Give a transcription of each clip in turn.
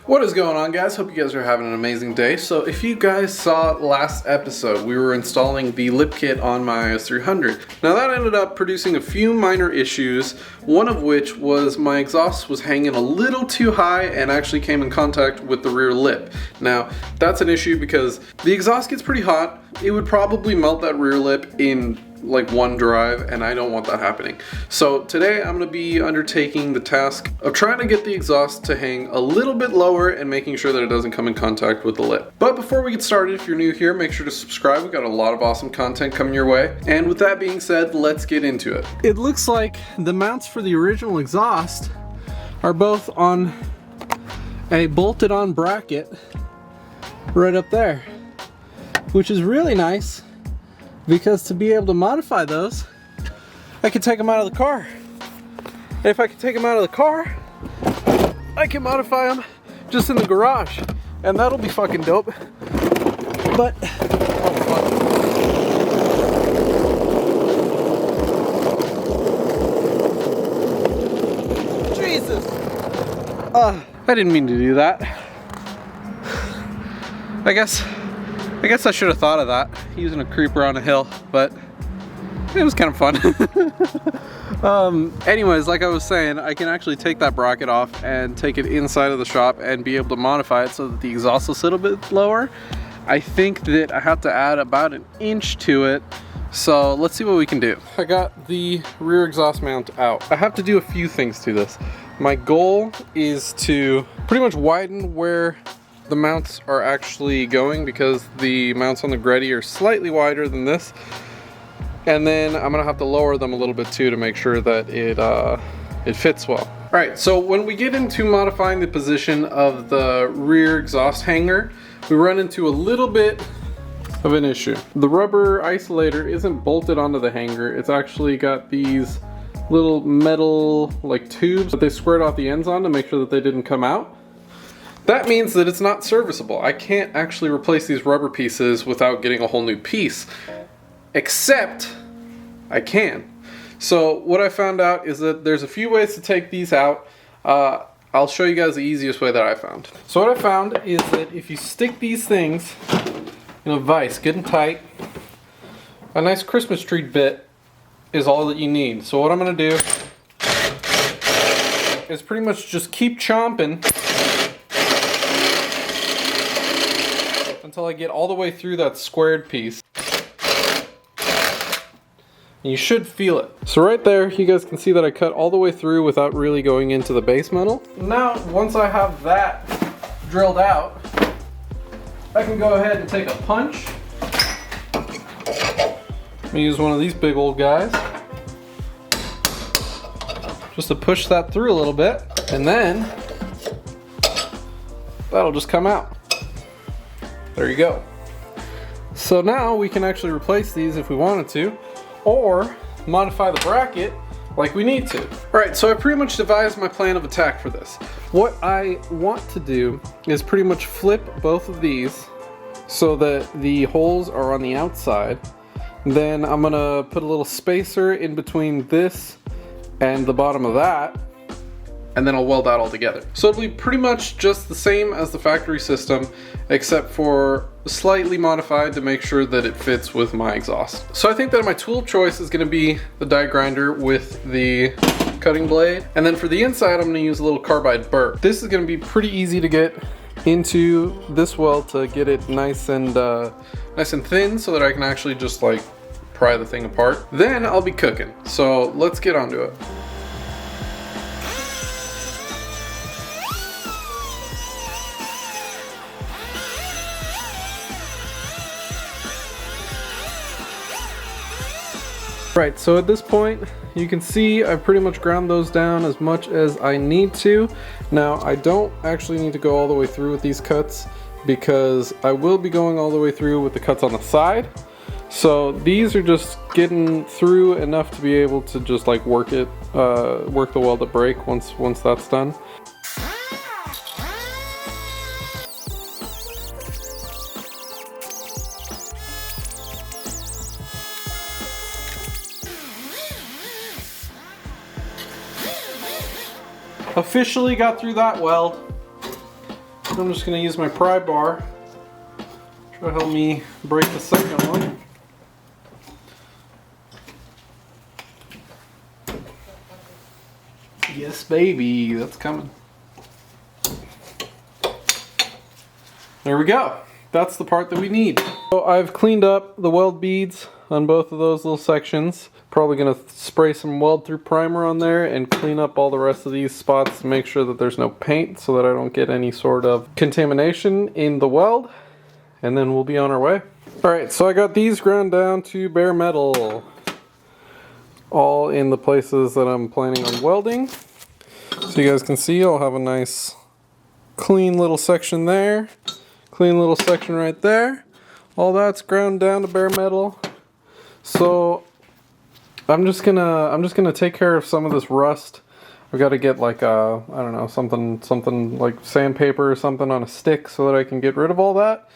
What is going on, guys? Hope you guys are having an amazing day. So if you guys saw last episode, we were installing the lip kit on my IS300. Now that ended up producing a few minor issues, one of which was my exhaust was hanging a little too high and actually came in contact with the rear lip. Now that's an issue because the exhaust gets pretty hot. It would probably melt that rear lip in like one drive, and I don't want that happening. So today I'm going to be undertaking the task of trying to get the exhaust to hang a little bit lower and making sure that it doesn't come in contact with the lip. But before we get started, if you're new here, make sure to subscribe. We've got a lot of awesome content coming your way. And with that being said, let's get into it. It looks like the mounts for the original exhaust are both on a bolted on bracket right up there, which is really nice. Because to be able to modify those, I can take them out of the car. And if I can take them out of the car, I can modify them just in the garage. And that'll be fucking dope. But, oh fuck. Jesus! I didn't mean to do that. I guess I should have thought of that, using a creeper on a hill, but it was kind of fun. Anyways, like I was saying, I can actually take that bracket off and take it inside of the shop and be able to modify it so that the exhaust will sit a bit lower. I think that I have to add about an inch to it, so let's see what we can do. I got the rear exhaust mount out. I have to do a few things to this. My goal is to pretty much widen where the mounts are actually going, because the mounts on the Greddy are slightly wider than this, and then I'm gonna have to lower them a little bit too to make sure that it fits well. All right, so when we get into modifying the position of the rear exhaust hanger, we run into a little bit of an issue. The rubber isolator isn't bolted onto the hanger. It's actually got these little metal like tubes that they squared off the ends on to make sure that they didn't come out. That means that it's not serviceable. I can't actually replace these rubber pieces without getting a whole new piece, except I can. So what I found out is that there's a few ways to take these out. I'll show you guys the easiest way that I found. So what I found is that if you stick these things in a vise good and tight, a nice Christmas tree bit is all that you need. So what I'm gonna do is pretty much just keep chomping until I get all the way through that squared piece. And you should feel it. So right there, you guys can see that I cut all the way through without really going into the base metal. Now, once I have that drilled out, I can go ahead and take a punch. I'm gonna use one of these big old guys, just to push that through a little bit, and then that'll just come out. There you go. So now we can actually replace these if we wanted to, or modify the bracket like we need to. All right, so I pretty much devised my plan of attack for this. What I want to do is pretty much flip both of these so that the holes are on the outside. Then I'm gonna put a little spacer in between this and the bottom of that, and then I'll weld that all together. So it'll be pretty much just the same as the factory system, except for slightly modified to make sure that it fits with my exhaust. So I think that my tool of choice is gonna be the die grinder with the cutting blade. And then for the inside, I'm gonna use a little carbide burr. This is gonna be pretty easy to get into this weld to get it nice and thin so that I can actually just like pry the thing apart. Then I'll be cooking. So let's get onto it. Right, so at this point, you can see I've pretty much ground those down as much as I need to. Now, I don't actually need to go all the way through with these cuts because I will be going all the way through with the cuts on the side. So these are just getting through enough to be able to just like work the weld at break once that's done. Officially got through that weld. I'm just going to use my pry bar to help me break the second one. Yes, baby, that's coming. There we go. That's the part that we need. So I've cleaned up the weld beads on both of those little sections. Probably gonna spray some weld through primer on there and clean up all the rest of these spots to make sure that there's no paint so that I don't get any sort of contamination in the weld. And then we'll be on our way. All right, so I got these ground down to bare metal. All in the places that I'm planning on welding. So you guys can see I'll have a nice clean little section there. Clean little section right there. All that's ground down to bare metal. So I'm just gonna take care of some of this rust. I've got to get like a, I don't know, something like sandpaper or something on a stick so that I can get rid of all that,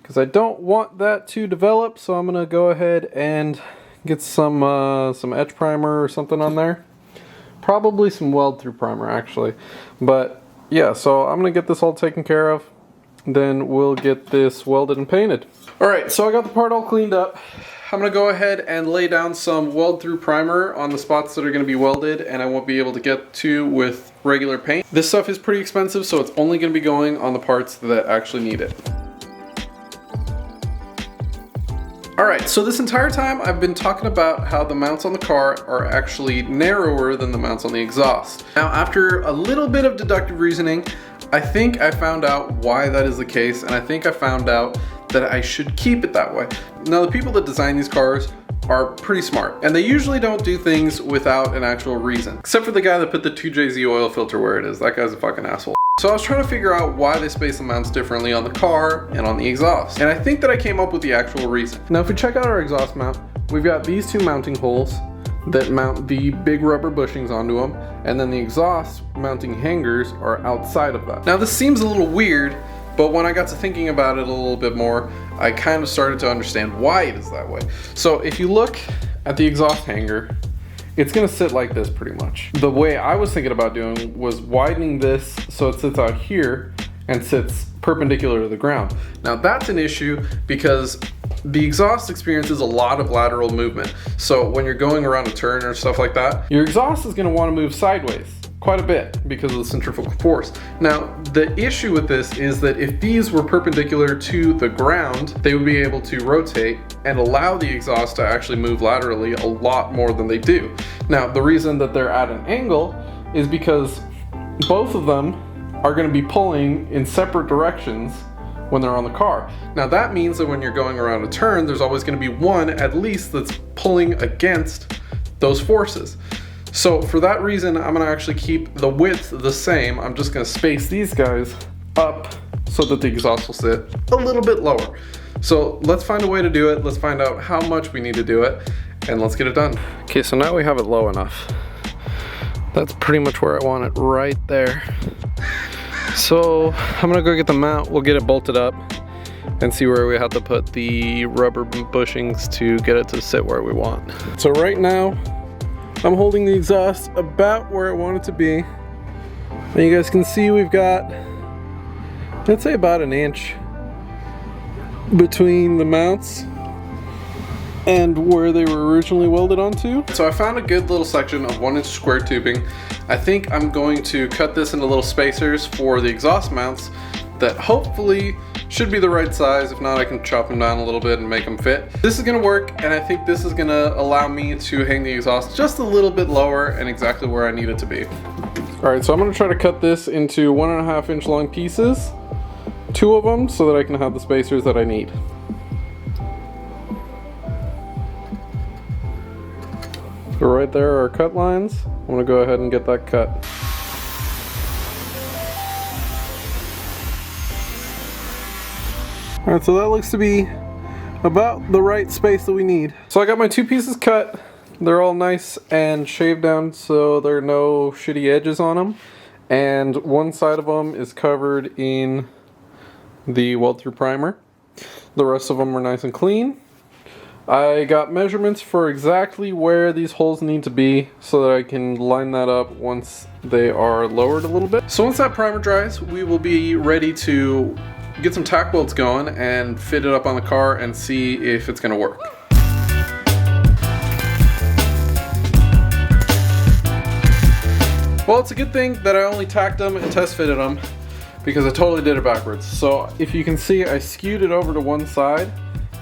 because I don't want that to develop. So I'm gonna go ahead and get some etch primer or something on there. Probably some weld through primer actually. But yeah, so I'm gonna get this all taken care of. Then we'll get this welded and painted. All right, so I got the part all cleaned up. I'm gonna go ahead and lay down some weld through primer on the spots that are gonna be welded and I won't be able to get to with regular paint. This stuff is pretty expensive, so it's only gonna be going on the parts that actually need it. All right, so this entire time I've been talking about how the mounts on the car are actually narrower than the mounts on the exhaust. Now, after a little bit of deductive reasoning, I think I found out why that is the case, and I think I found out that I should keep it that way. Now, the people that design these cars are pretty smart, and they usually don't do things without an actual reason. Except for the guy that put the 2JZ oil filter where it is. That guy's a fucking asshole. So I was trying to figure out why they space the mounts differently on the car and on the exhaust. And I think that I came up with the actual reason. Now, if we check out our exhaust mount, we've got these two mounting holes that mount the big rubber bushings onto them, and then the exhaust mounting hangers are outside of that. Now, this seems a little weird, but when I got to thinking about it a little bit more, I kind of started to understand why it is that way. So if you look at the exhaust hanger, it's gonna sit like this pretty much. The way I was thinking about doing was widening this so it sits out here and sits perpendicular to the ground. Now that's an issue because the exhaust experiences a lot of lateral movement. So when you're going around a turn or stuff like that, your exhaust is gonna wanna move sideways quite a bit because of the centrifugal force. Now, the issue with this is that if these were perpendicular to the ground, they would be able to rotate and allow the exhaust to actually move laterally a lot more than they do. Now, the reason that they're at an angle is because both of them are going to be pulling in separate directions when they're on the car. Now, that means that when you're going around a turn, there's always going to be one at least that's pulling against those forces. So for that reason, I'm gonna actually keep the width the same. I'm just gonna space these guys up so that the exhaust will sit a little bit lower. So let's find a way to do it. Let's find out how much we need to do it, and let's get it done. Okay, so now we have it low enough. That's pretty much where I want it, right there. So I'm gonna go get the mount. We'll get it bolted up and see where we have to put the rubber bushings to get it to sit where we want. So right now, I'm holding the exhaust about where I want it to be. And you guys can see we've got, let's say about an inch between the mounts and where they were originally welded onto. So I found a good little section of 1-inch square tubing. I think I'm going to cut this into little spacers for the exhaust mounts that hopefully should be the right size. If not, I can chop them down a little bit and make them fit. This is gonna work, and I think this is gonna allow me to hang the exhaust just a little bit lower and exactly where I need it to be. All right, so I'm gonna try to cut this into 1.5 inch long pieces, 2 of them, so that I can have the spacers that I need. So right there are our cut lines. I'm gonna go ahead and get that cut. All right, so that looks to be about the right space that we need. So I got my 2 pieces cut. They're all nice and shaved down so there are no shitty edges on them. And one side of them is covered in the weld through primer. The rest of them are nice and clean. I got measurements for exactly where these holes need to be so that I can line that up once they are lowered a little bit. So once that primer dries, we will be ready to get some tack welds going and fit it up on the car and see if it's gonna work. Well, it's a good thing that I only tacked them and test fitted them because I totally did it backwards. So if you can see, I skewed it over to one side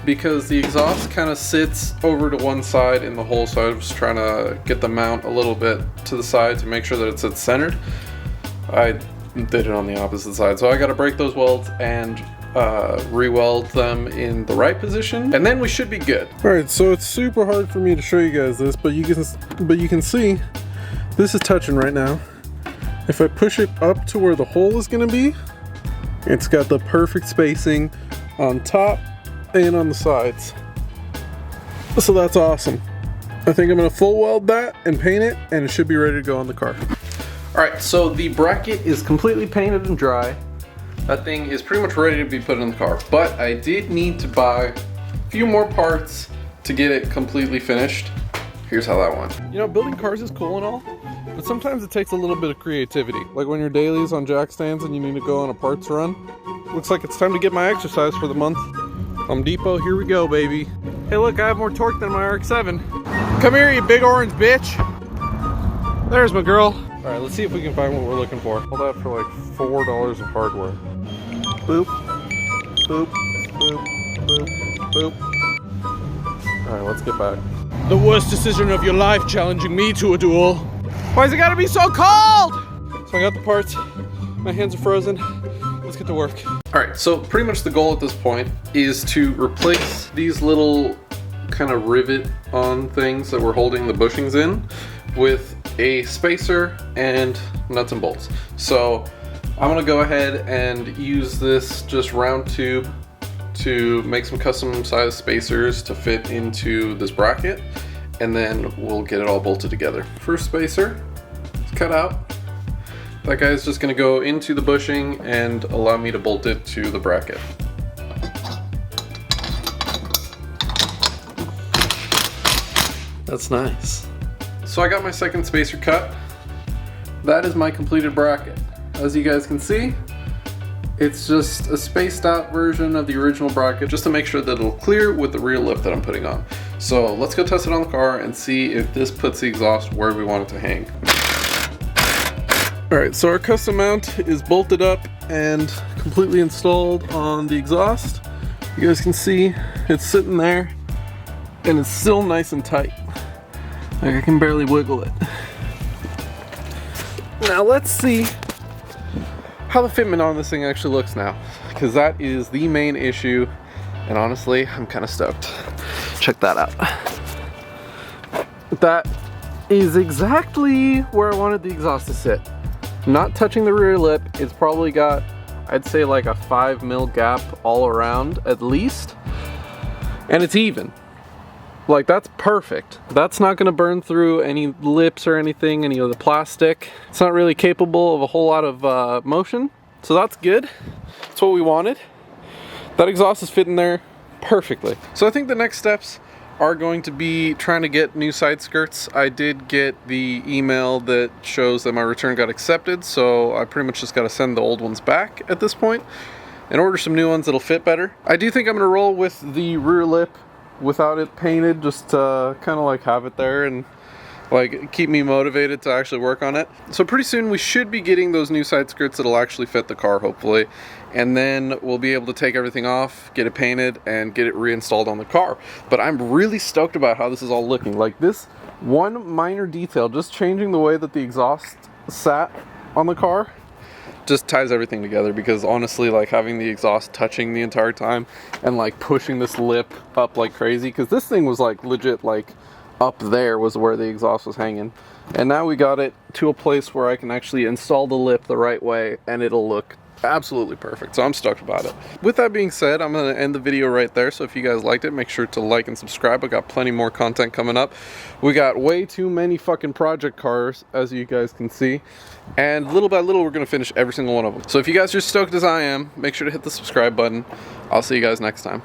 because the exhaust kind of sits over to one side in the hole, so I was trying to get the mount a little bit to the side to make sure that it sits centered. I did it on the opposite side, so I got to break those welds and re-weld them in the right position, and then we should be good. All right, so it's super hard for me to show you guys this, but you can see this is touching right now. If I push it up to where the hole is going to be, it's got the perfect spacing on top and on the sides. So that's awesome. I think I'm gonna full weld that and paint it, and it should be ready to go on the car. All right, so the bracket is completely painted and dry. That thing is pretty much ready to be put in the car, but I did need to buy a few more parts to get it completely finished. Here's how that went. You know, building cars is cool and all, but sometimes it takes a little bit of creativity. Like when your dailies on jack stands and you need to go on a parts run. Looks like it's time to get my exercise for the month. Home Depot, here we go, baby. Hey look, I have more torque than my RX-7. Come here, you big orange bitch. There's my girl. All right, let's see if we can find what we're looking for. All that for like $4 of hardware. Boop, boop, boop, boop, boop. All right, let's get back. The worst decision of your life, challenging me to a duel. Why's it gotta be so cold? So I got the parts, my hands are frozen. Let's get to work. All right, so pretty much the goal at this point is to replace these little kind of rivet on things that we're holding the bushings in with a spacer and nuts and bolts. So I'm gonna go ahead and use this just round tube to make some custom size spacers to fit into this bracket, and then we'll get it all bolted together. First spacer is cut out. That guy's just gonna go into the bushing and allow me to bolt it to the bracket. That's nice. So I got my second spacer cut. That is my completed bracket. As you guys can see, it's just a spaced out version of the original bracket just to make sure that it'll clear with the rear lip that I'm putting on. So let's go test it on the car and see if this puts the exhaust where we want it to hang. All right, so our custom mount is bolted up and completely installed on the exhaust. You guys can see it's sitting there and it's still nice and tight. Like I can barely wiggle it. Now let's see how the fitment on this thing actually looks now, because that is the main issue, and honestly, I'm kind of stoked. Check that out. That is exactly where I wanted the exhaust to sit. Not touching the rear lip. It's probably got, I'd say like a 5 mil gap all around at least, and it's even. Like that's perfect. That's not gonna burn through any lips or anything, any of the plastic. It's not really capable of a whole lot of motion, so that's good. That's what we wanted. That exhaust is fitting there perfectly. So I think the next steps are going to be trying to get new side skirts. I did get the email that shows that my return got accepted, so I pretty much just got to send the old ones back at this point and order some new ones that'll fit better. I do think I'm gonna roll with the rear lip without it painted, just to kind of like have it there and like keep me motivated to actually work on it. So pretty soon we should be getting those new side skirts that'll actually fit the car, hopefully, and then we'll be able to take everything off, get it painted, and get it reinstalled on the car. But I'm really stoked about how this is all looking. Like this one minor detail, just changing the way that the exhaust sat on the car, just ties everything together, because honestly, like having the exhaust touching the entire time and like pushing this lip up like crazy, because this thing was like legit like up there was where the exhaust was hanging, and now we got it to a place where I can actually install the lip the right way and it'll look absolutely perfect. So I'm stoked about it. With that being said, I'm going to end the video right there. So if you guys liked it, make sure to like and subscribe. I got plenty more content coming up. We got way too many fucking project cars, as you guys can see, and little by little we're going to finish every single one of them. So if you guys are stoked as I am, make sure to hit the subscribe button. I'll see you guys next time.